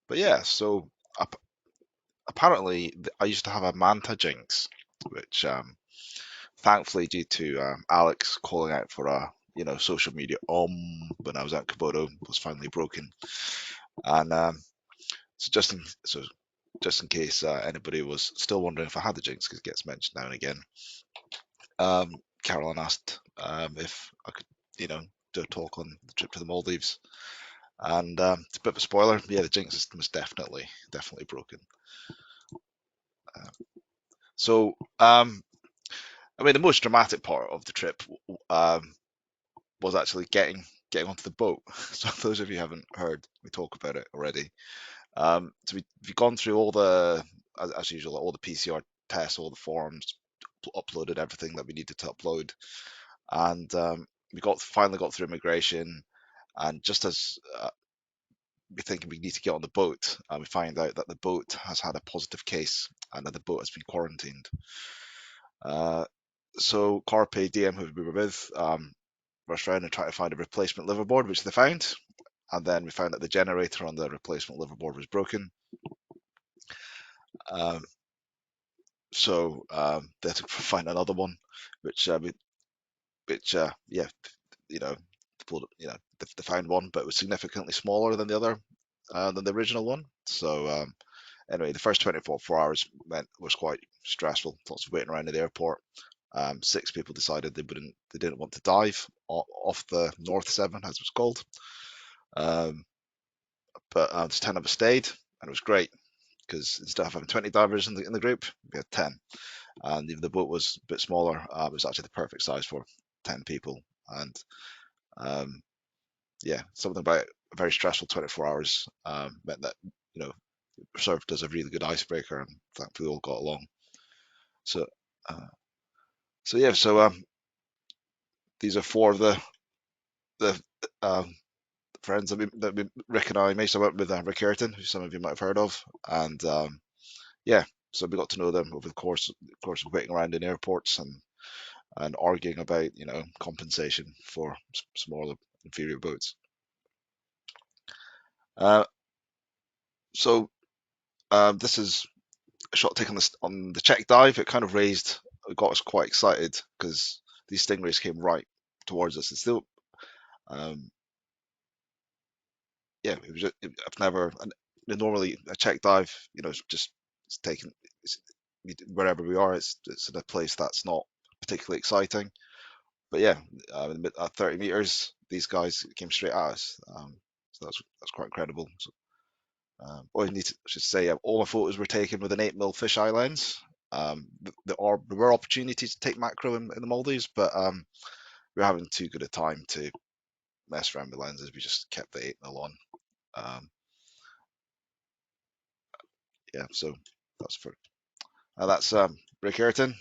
but yeah, so apparently I used to have a manta Jinx, which thankfully due to Alex calling out for a social media when I was at Komodo was finally broken. And so just in case anybody was still wondering if I had the Jinx, because it gets mentioned now and again, Caroline asked if I could do a talk on the trip to the Maldives. And it's a bit of a spoiler. Yeah, the Jinx system was definitely broken. Uh, so, I mean, the most dramatic part of the trip um, was actually getting onto the boat. So, for those of you who haven't heard me talk about it already, so we've gone through all as usual, all the PCR tests, all the forms, uploaded everything that we needed to upload, and we finally got through immigration. And just as we think we need to get on the boat, we find out that the boat has had a positive case and that the boat has been quarantined. So Carpe Diem, who we were with, rushed around and tried to find a replacement liveaboard, which they found. And then we found that the generator on the replacement liveaboard was broken. Um, so they had to find another one, which yeah, you know, they found one, but it was significantly smaller than the other, than the original one. So anyway, the first 24 hours was quite stressful. Lots of waiting around at the airport. 6 people decided they didn't want to dive off the North Seven, as it was called. Um, but there's 10 of us stayed, and it was great because instead of having 20 divers in the group, we had 10. And even the boat was a bit smaller, it was actually the perfect size for 10 people. And um, yeah, something about a very stressful 24 hours meant that you know served as a really good icebreaker, and thankfully we all got along. So, uh, so these are 4 of the friends Rick and I made. So I went with Rick Ayrton, who some of you might have heard of, and yeah, so we got to know them over the course of waiting around in airports and arguing about compensation for smaller inferior boats. Uh, so this is a shot taken on the check dive. It kind of got us quite excited because these stingrays came right towards us. It's still, um, yeah, it was I've never, normally a check dive, it's taken, it's, wherever we are, it's in a place that's not particularly exciting. But yeah, at 30 meters, these guys came straight at us. So that's quite incredible. So, I should say, all my photos were taken with an 8mm fisheye lens. There were opportunities to take macro in the Maldives, but we were having too good a time to mess around with lenses. We just kept the 8mm on. Um, yeah, so that's Rick Ayrton.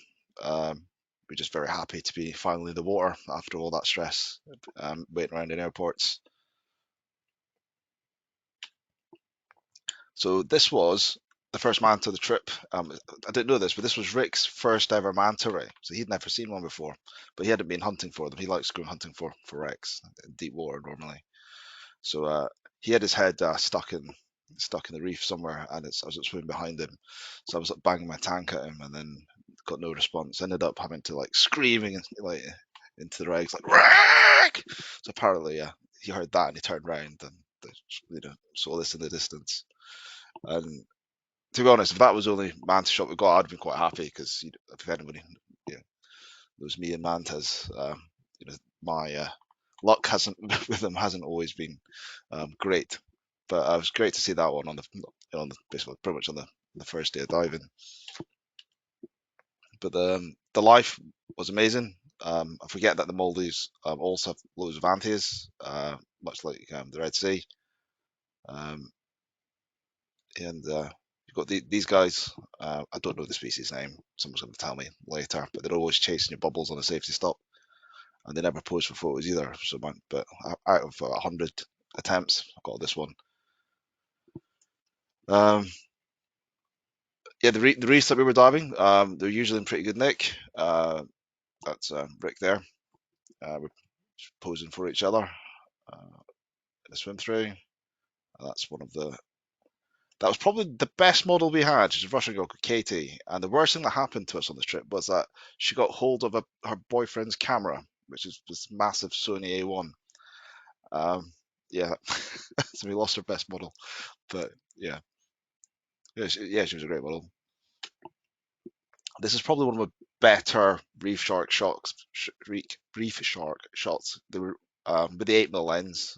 We're just very happy to be finally in the water after all that stress, waiting around in airports. So this was the first manta of the trip. I didn't know this, but this was Rick's first ever manta ray. So he'd never seen one before, but he hadn't been hunting for them. He likes going hunting for wrecks in deep water normally. So he had his head stuck in the reef somewhere, and I was swimming behind him. So I was like banging my tank at him, and then got no response. Ended up having to like screaming like into the regs like wreck. So apparently, he heard that and he turned around and saw this in the distance. And to be honest, if that was the only manta shot we got, I'd been quite happy because if anybody knows me and mantas, my luck hasn't with them hasn't always been great. But it was great to see that one basically pretty much on the first day of diving. But the life was amazing. I forget that the Maldives also have loads of antheas, much like the Red Sea. Um, and you've got these guys. I don't know the species name. Someone's going to tell me later. But they're always chasing your bubbles on a safety stop, and they never pose for photos either. But out of 100 attempts, I got this one. Um, yeah, the reefs that we were diving, they're usually in pretty good nick. That's Rick there. We're posing for each other in a swim through. That's one of the That was probably the best model we had. She's a Russian girl called Katie. And the worst thing that happened to us on this trip was that she got hold of her boyfriend's camera, which is this massive Sony A1. Um, yeah, so we lost her best model. But yeah, she was a great model. This is probably one of the better reef shark shots. They were with the 8mm lens.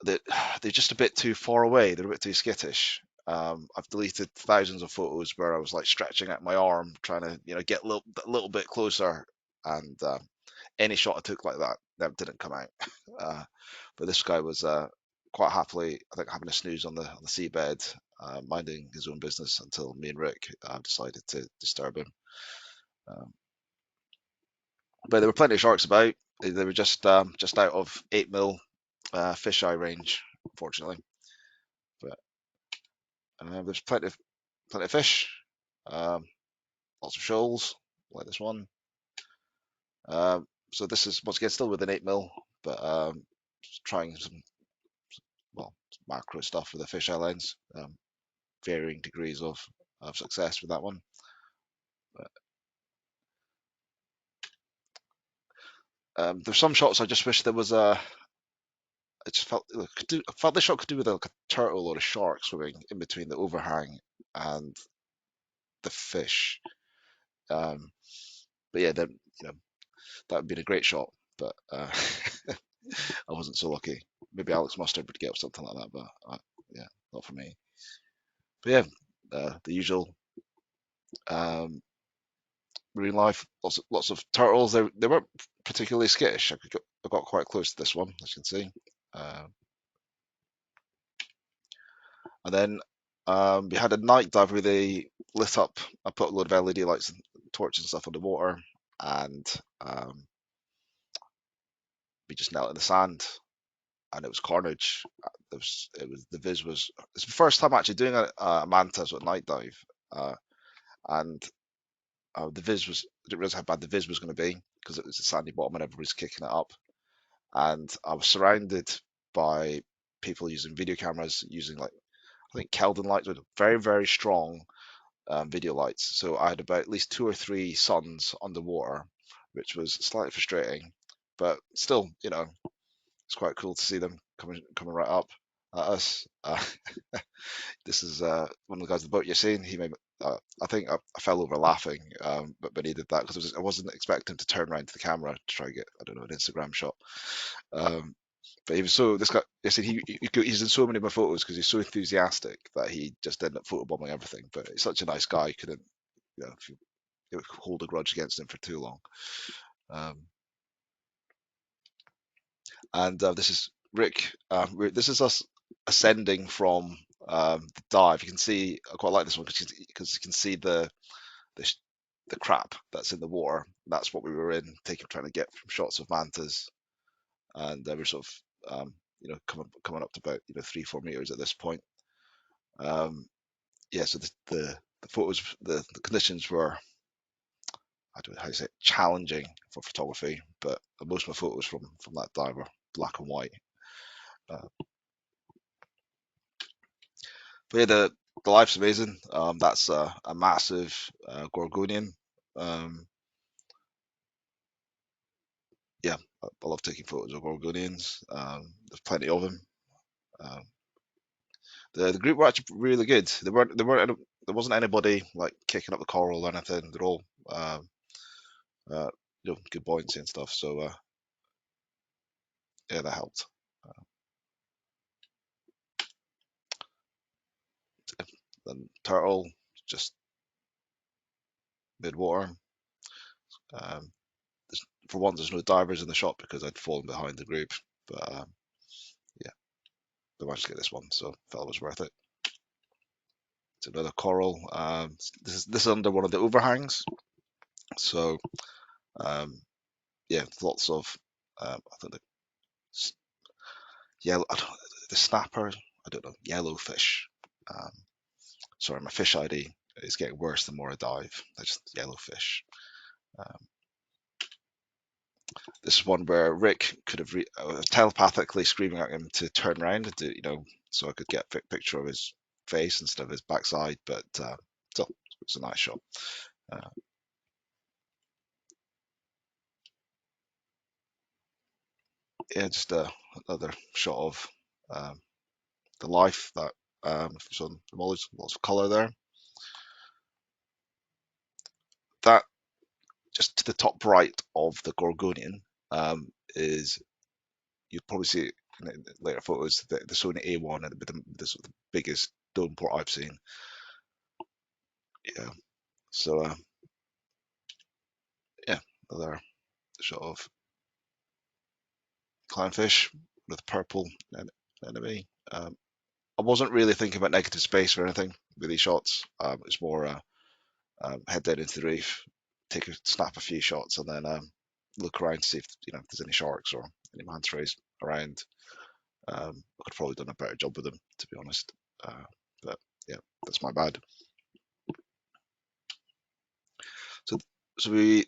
They, they're just a bit too far away. They're a bit too skittish. I've deleted thousands of photos where I was like stretching out my arm, trying to get a little bit closer, and any shot I took like that didn't come out. But this guy was quite happily, I think, having a snooze on the seabed, minding his own business until me and Rick decided to disturb him. Um, but there were plenty of sharks about. They were just out of 8mm fisheye range, unfortunately. But there's plenty of fish, um, lots of shoals like this one. So this is once again still with an 8mm, but just trying some macro stuff with a fisheye lens. Varying degrees of success with that one. But, there's some shots I just wish there was a. I just I felt this shot could do with like a turtle or a shark swimming in between the overhang and the fish. Um, but yeah, then that would be a great shot. But I wasn't so lucky. Maybe Alex Mustard would get something like that, but yeah, not for me. But yeah, the usual um, marine life. Lots of turtles. They weren't particularly skittish. I got quite close to this one, as you can see. And then we had a night dive where they lit up. I put a load of LED lights and torches and stuff on the water, and we just knelt in the sand, and it was carnage. The viz was. It's the first time actually doing a manta, so a night dive, and the viz was. I didn't realize how bad the viz was going to be because it was a sandy bottom and everybody's kicking it up, and I was surrounded by people using video cameras, using like I think Kelvin lights with very very strong video lights. So I had about at least two or three suns underwater, which was slightly frustrating, but still, it's quite cool to see them coming right up at us. This is one of the guys in the boat you're seeing. He made. I think I fell over laughing, but he did that because I wasn't expecting him to turn around to the camera to try and get I don't know an Instagram shot. Um, but he was so this guy. I said he's in so many of my photos because he's so enthusiastic that he just ended up photobombing everything. But he's such a nice guy. Couldn't if you hold a grudge against him for too long. Um, and this is Rick. This is us ascending from the dive. You can see I quite like this one because you can see the the crap that's in the water. That's what we were in, trying to get from shots of mantas, and we're sort of coming up to about 3-4 meters at this point. Yeah, so the photos, the conditions were I don't know how to say it, challenging for photography, but most of my photos from that dive were black and white. Uh, but yeah, the life's amazing. That's a massive Gorgonian. Um, yeah, I love taking photos of Gorgonians. There's plenty of them. Um, the group were actually really good. There wasn't anybody like kicking up the coral or anything. They're all uh, good buoyancy and stuff. So yeah, that helped. Then turtle just mid-water. Um, for one, there's no divers in the shot because I'd fallen behind the group. But yeah, they managed to get this one, so felt it was worth it. It's another coral. This is under one of the overhangs. So yeah, lots of I think the yellow, the snapper, I don't know, yellowfish. Um, sorry, my fish ID is getting worse the more I dive. That's just yellowfish. Um, this is one where Rick could have telepathically screaming at him to turn around and so I could get a picture of his face instead of his backside, but still, it's a nice shot. Uh, yeah, just another shot of the life that so lots of color there. That just to the top right of the Gorgonian is, you'd probably see it in later photos, the Sony A1 and the biggest dome port I've seen. Yeah, so yeah, another shot of clownfish with purple enemy. I wasn't really thinking about negative space or anything with these shots. It's more head down into the reef, snap a few shots, and then look around to see if if there's any sharks or any manta rays around. I could have probably done a better job with them, to be honest. But yeah, that's my bad. So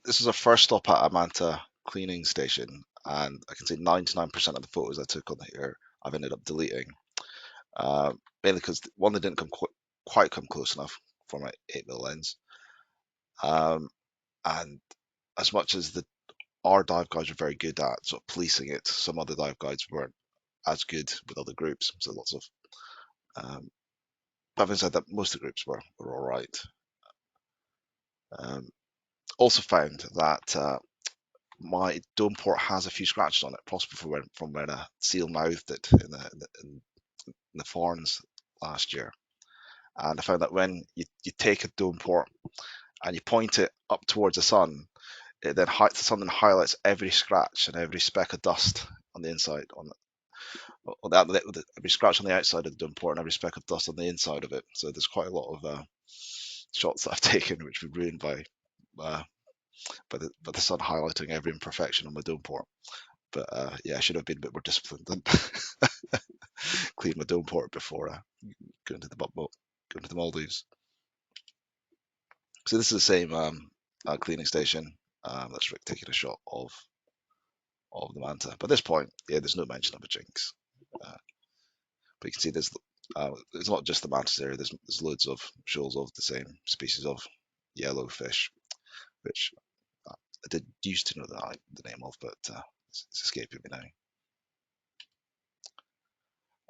this is our first stop at a manta cleaning station, and I can say 99% of the photos I took on here I've ended up deleting. Mainly because one, they didn't quite come close enough for my 8mm lens. And as much as our dive guides were very good at sort of policing it, some other dive guides weren't as good with other groups. So lots of, having said that, most of the groups were all right. Also found that my dome port has a few scratches on it, possibly from when a seal mouthed it in the Farns last year. And I found that when you take a dome port and you point it up towards the sun, it then the sun then highlights every scratch and every speck of dust on the inside, every scratch on the outside of the dome port and every speck of dust on the inside of it. So there's quite a lot of shots that I've taken which were ruined by the sun highlighting every imperfection on my dome port. But yeah, I should have been a bit more disciplined and clean my dome port before going to the Maldives. So this is the same cleaning station. That's Rick taking a shot of the manta. But at this point, yeah, there's no mention of a Jinx. But you can see it's not just the mantis there. There's loads of shoals of the same species of yellow fish, which I did used to know the name of, but it's escaping me now.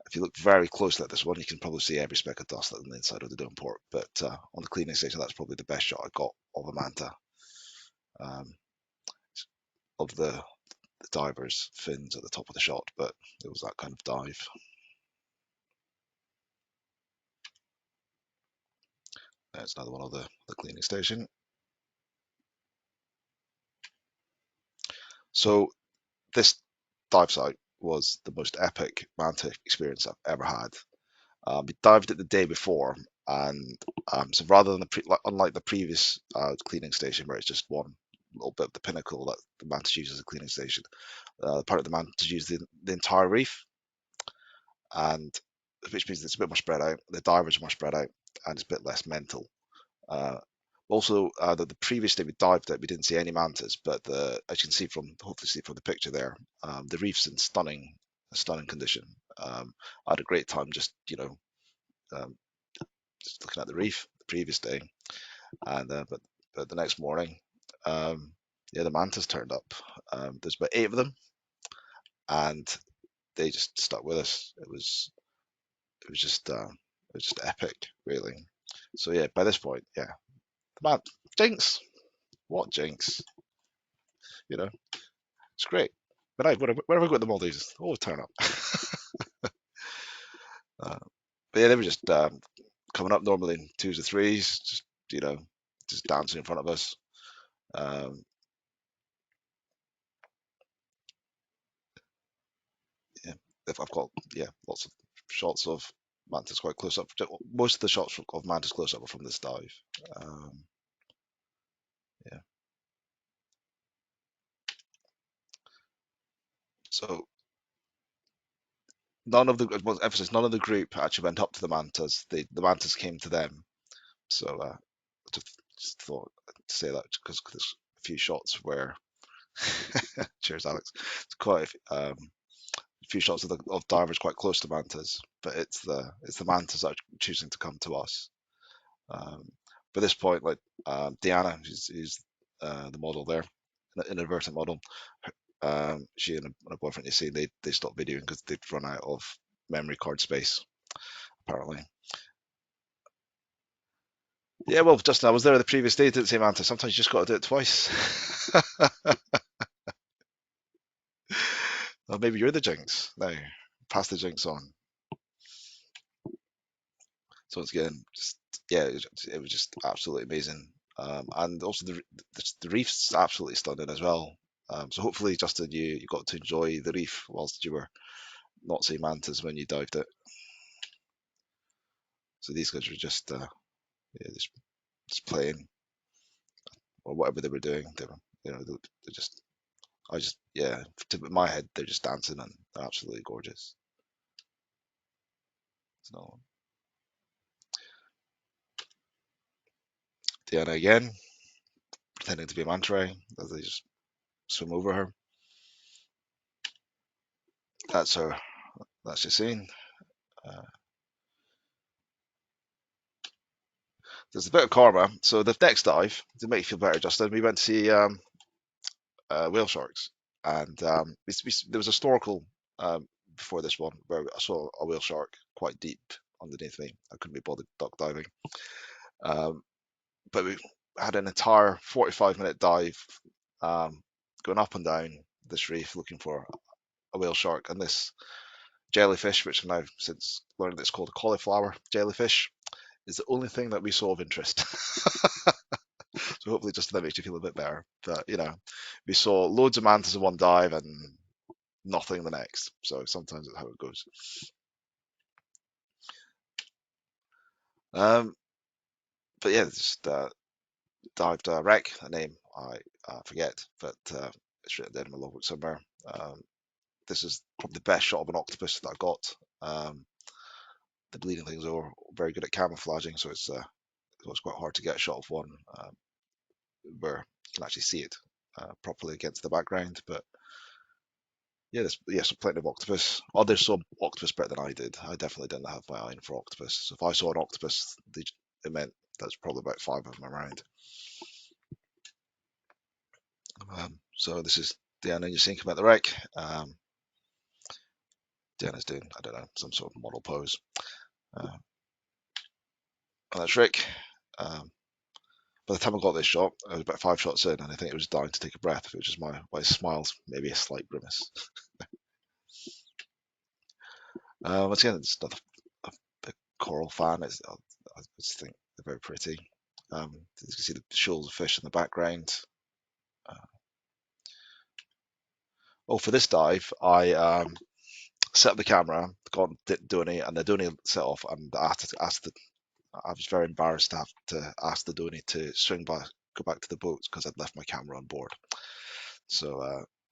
If you look very closely at this one, you can probably see every speck of dust on the inside of the dome port. But on the cleaning station, that's probably the best shot I got of a manta. Of the diver's fins at the top of the shot, but it was that kind of dive. There's another one of the cleaning station. So this dive site was the most epic manta experience I've ever had. We dived it the day before, and so rather than unlike the previous cleaning station where it's just one little bit of the pinnacle that the mantis use as a cleaning station, part of the mantis use the entire reef, and which means it's a bit more spread out. The divers are more spread out, and it's a bit less mental. Also, the previous day we dived it, we didn't see any mantas, but as you can hopefully see from the picture there, the reef's in stunning condition. I had a great time just just looking at the reef the previous day, and but the next morning, yeah, the mantas turned up. There's about 8 of them, and they just stuck with us. It was just epic, really. So yeah, by this point, yeah, man, Jinx, what Jinx? It's great. But whenever I go to the Maldives, they always turn up. uh, but yeah, they were just coming up normally in twos or threes, just dancing in front of us. Yeah, I've got lots of shots of mantis quite close up. Most of the shots of mantis close up are from this dive. Yeah. So none of the group actually went up to the mantas. The mantas came to them. So I just thought to say that because there's a few shots where cheers, Alex. It's quite a few shots of divers quite close to mantas, but it's the mantas that are choosing to come to us. By this point, like Diana, who's the model there, an inadvertent model, she and a boyfriend, you see, they stopped videoing because they'd run out of memory card space, apparently. Yeah, well, Justin, I was there the previous day, didn't say manta. Sometimes you just got to do it twice. Well, maybe you're the Jinx now. Pass the Jinx on. So it's again, just yeah, it was just absolutely amazing. And also the reef's absolutely stunning as well. So hopefully, Justin, you got to enjoy the reef whilst you were not seeing mantas when you dived it. So these guys were just yeah, just playing or whatever they were doing. They were, they're just I just yeah, to my head they're just dancing and they're absolutely gorgeous. So Diana again, pretending to be a manta ray as they just swim over her. That's her. That's your scene. Uh, there's a bit of karma. So the next dive, to make you feel better, Justin, we went to see whale sharks, and there was a snorkel before this one where I saw a whale shark quite deep underneath me. I couldn't be bothered duck diving, um, but we had an entire 45-minute dive going up and down this reef looking for a whale shark, and this jellyfish, which I've now since learned that it's called a cauliflower jellyfish, is the only thing that we saw of interest. So hopefully just that makes you feel a bit better. But we saw loads of mantas in one dive and nothing the next. So sometimes that's how it goes. Um, but yeah, just dived wreck, a name I forget, but it's written down in my logbook somewhere. This is probably the best shot of an octopus that I got. The bleeding things are very good at camouflaging, so it's quite hard to get a shot of one where you can actually see it properly against the background. But yeah, so plenty of octopus. Others saw octopus better than I did. I definitely didn't have my eye in for octopus. So if I saw an octopus, it meant there's probably about 5 of them around. So this is Diana, you're seeing him at the wreck. Diana's doing, I don't know, some sort of model pose. And that's Rick. By the time I got this shot, I was about 5 shots in, and I think it was dying to take a breath, which is my smiles, maybe a slight grimace. Once again, it's not a big coral fan. I just think they're very pretty. You can see the shoals of fish in the background. For this dive, I set up the camera, got Donny, and the Donny set off, and I was very embarrassed to have to ask the Donny to go back to the boat because I'd left my camera on board. So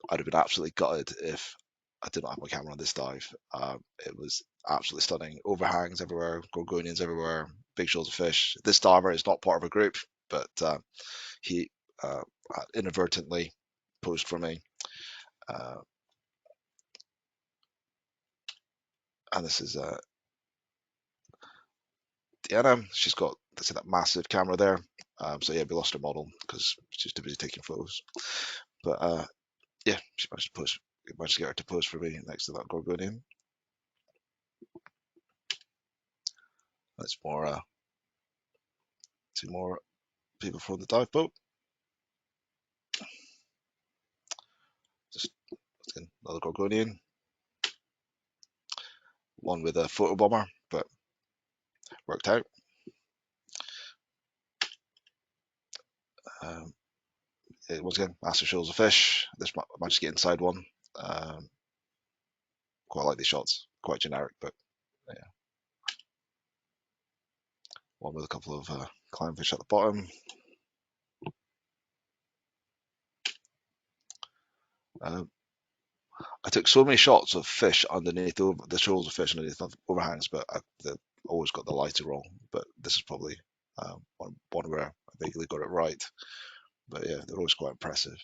I'd have been absolutely gutted if I did not have my camera on this dive. It was absolutely stunning. Overhangs everywhere, gorgonians everywhere, big shoals of fish. This diver is not part of a group, but he inadvertently posed for me. And this is Deanna. She's got that massive camera there. So yeah, we lost her model because she's too busy taking photos. But yeah, she managed to get her to pose for me next to that gorgonian. That's more 2 more people from the dive boat. Just another gorgonian. One with a photo bomber, but worked out. Once again, massive shoals of fish. This managed to get inside one. Quite like these shots. Quite generic, but yeah. One with a couple of clownfish at the bottom. I took so many shots of fish underneath the shoals of fish underneath the overhangs, but I always got the lighter wrong. But this is probably one where I vaguely got it right. But yeah, they're always quite impressive.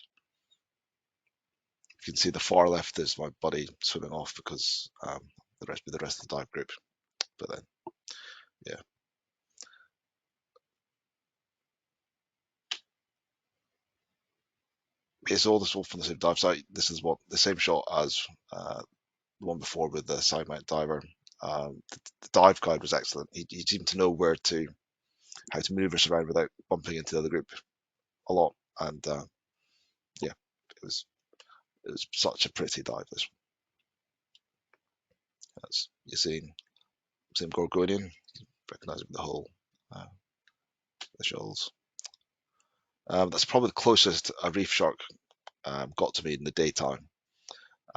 You can see the far left is my buddy swimming off because the rest of the dive group. But then, yeah, it's all this all from the same dive site. This is what the same shot as the one before with the side mount diver. The dive guide was excellent. He seemed to know how to move us around without bumping into the other group a lot, and yeah, it was such a pretty dive. This as you're seeing, same Gorgonian, recognizing the whole uh, the shoals. That's probably the closest a reef shark got to me in the daytime,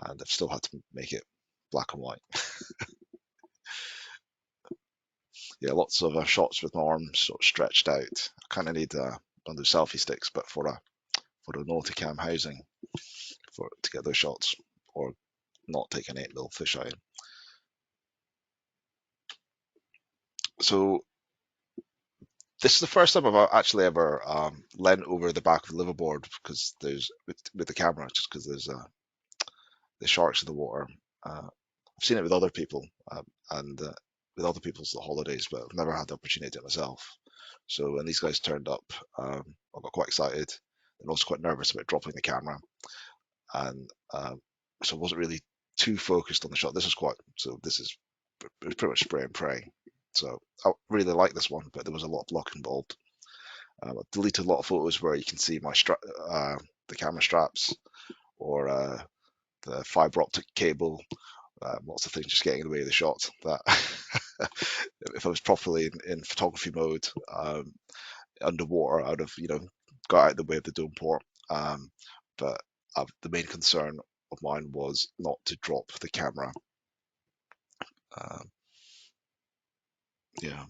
and I've still had to make it black and white. Yeah, lots of shots with my arms sort of stretched out. I kind of need one of those selfie sticks, but for a Nauticam housing to get those shots, or not take an 8mm fisheye in. So this is the first time I've actually ever leant over the back of the liveaboard because there's with the camera, just because the sharks in the water. I've seen it with other people and with other people's holidays, but I've never had the opportunity to myself. So when these guys turned up, I got quite excited and also quite nervous about dropping the camera, and so I wasn't really too focused on the shot. This is it was pretty much spray and pray. So I really like this one, but there was a lot of luck involved. I deleted a lot of photos where you can see the camera straps, or the fiber optic cable, lots of things just getting in the way of the shot. That if I was properly in photography mode, underwater, I would have got out of the way of the dome port. But the main concern of mine was not to drop the camera. Um, yeah.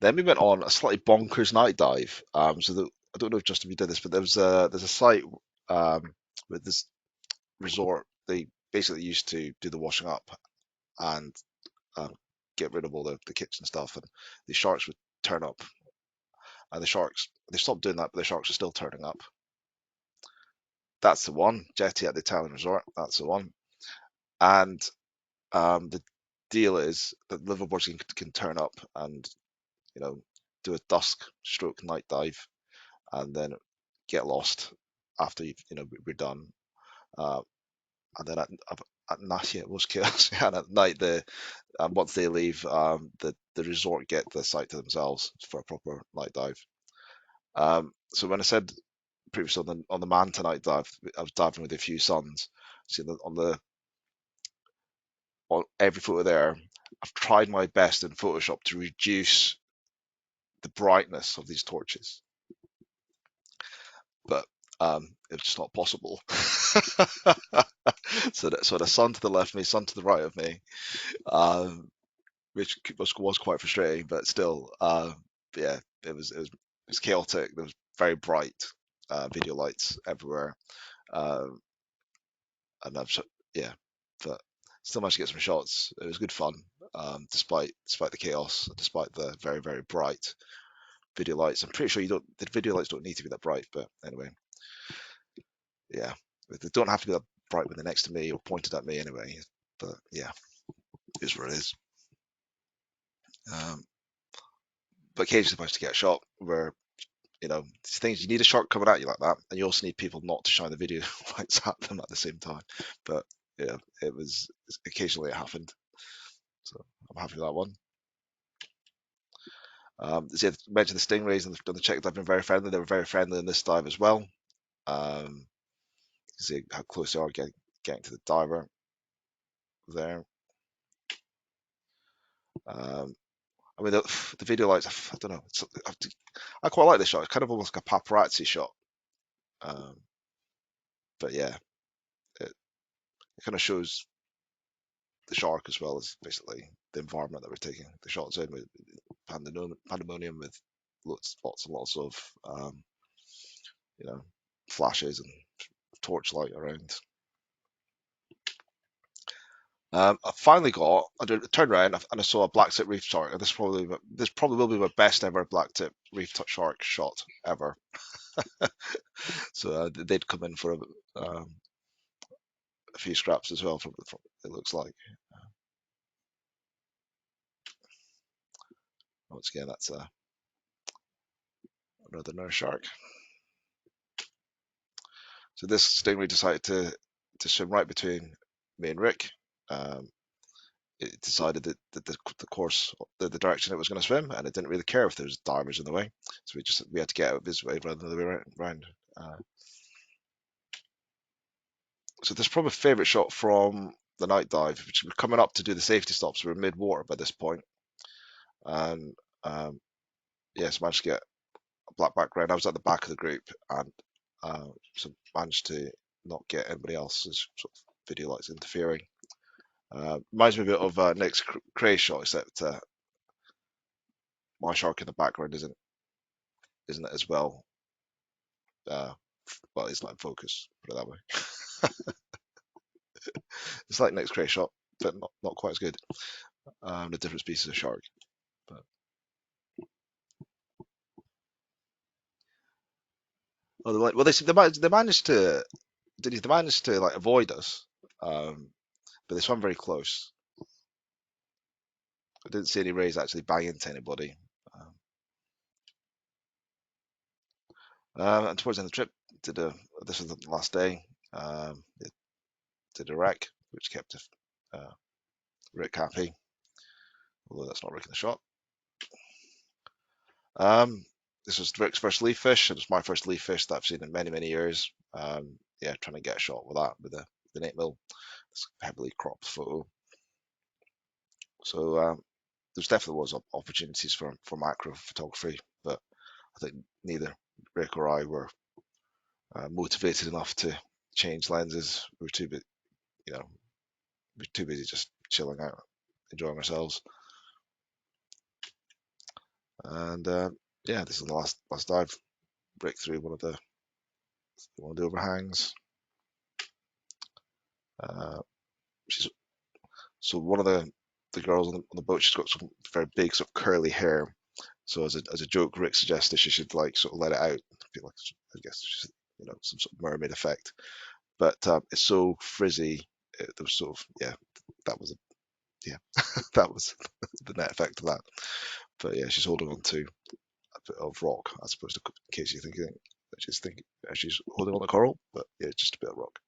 Then we went on a slightly bonkers night dive. I don't know if Justin you did this, but there's a site with this resort. They basically used to do the washing up and um, get rid of all the kitchen stuff, and the sharks would turn up, and they stopped doing that, but the sharks are still turning up. That's the one. Jetty at the Italian resort. That's the one. And the deal is that liveaboards can turn up and do a dusk stroke night dive, and then get lost after we're done. Uh, and then at night, yeah, it was chaos. And at night, once they leave, the resort get the site to themselves for a proper night dive. So when I said previously on the manta night dive, I was diving with a few suns. See on every photo there, I've tried my best in Photoshop to reduce the brightness of these torches, but it's just not possible. So the sun to the left of me, sun to the right of me, um, which was quite frustrating, but still, yeah, it was chaotic. There was very bright video lights everywhere, um, and yeah, but still managed to get some shots. It was good fun, despite the chaos, despite the very very bright video lights. I'm pretty sure the video lights don't need to be that bright, but anyway, yeah, they don't have to be that bright when they're next to me or pointed at me anyway. But yeah, it is what it is. Um, but occasionally managed to get a shot where things you need a shark coming at you like that, and you also need people not to shine the video lights at them at the same time. But yeah, occasionally it happened, so I'm happy with that one. So yeah, mentioned the stingrays and the check dive been very friendly. They were very friendly in this dive as well. You can see how close they are getting to the diver there. Um, I mean, the video lights, I don't know. I quite like this shot. It's kind of almost like a paparazzi shot. Um, but yeah, it kind of shows the shark as well as basically the environment that we're taking the shots in, with pandemonium with lots and lots of you know flashes and torchlight around. I finally turned around and I saw a black tip reef shark, and this probably will be my best ever black tip reef shark shot ever. So they'd come in for a few scraps as well. From it looks like. Once again, that's another nurse shark. So this stingray decided to swim right between me and Rick. Um, it decided that the course, the direction it was going to swim, and it didn't really care if there was divers in the way. So we had to get out of his way rather than the way around. So this is probably my favourite shot from the night dive, which we're coming up to do the safety stops. We're mid water by this point, and yes, managed to get a black background. I was at the back of the group, and so managed to not get anybody else's sort of video lights interfering. Reminds me a bit of Nick's Cray shot, except my shark in the background isn't as well. Well, it's not in focus, put it that way. It's like Nick's Cray shot, but not quite as good. A different species of shark. But well, they managed to like avoid us, but they swam very close. I didn't see any rays actually bang into anybody. And towards the end of the trip, this was the last day. Did a wreck, which kept Rick happy, although that's not Rick in the shot. This was Rick's first leaf fish. It was my first leaf fish that I've seen in many years. Yeah, trying to get a shot with that with an 8mm. It's a heavily cropped photo. So there's definitely was opportunities for macro photography, but I think neither Rick or I were motivated enough to change lenses. We were too bit, we were too busy just chilling out, enjoying ourselves. And yeah, this is the last dive. Break through one of the overhangs. She's so one of the girls on the boat. She's got some very big sort of curly hair. So as a joke, Rick suggested she should like sort of let it out. Like, I guess she's, some sort of mermaid effect. But it's so frizzy. There was sort of that was that was the net effect of that. But yeah, she's holding on to a bit of rock as opposed to, in case you're thinking that she's holding on to coral, but yeah, just a bit of rock.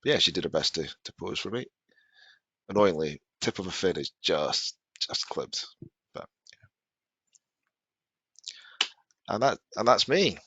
But yeah, she did her best to pose for me. Annoyingly, tip of a fin is just clipped. But and that's me.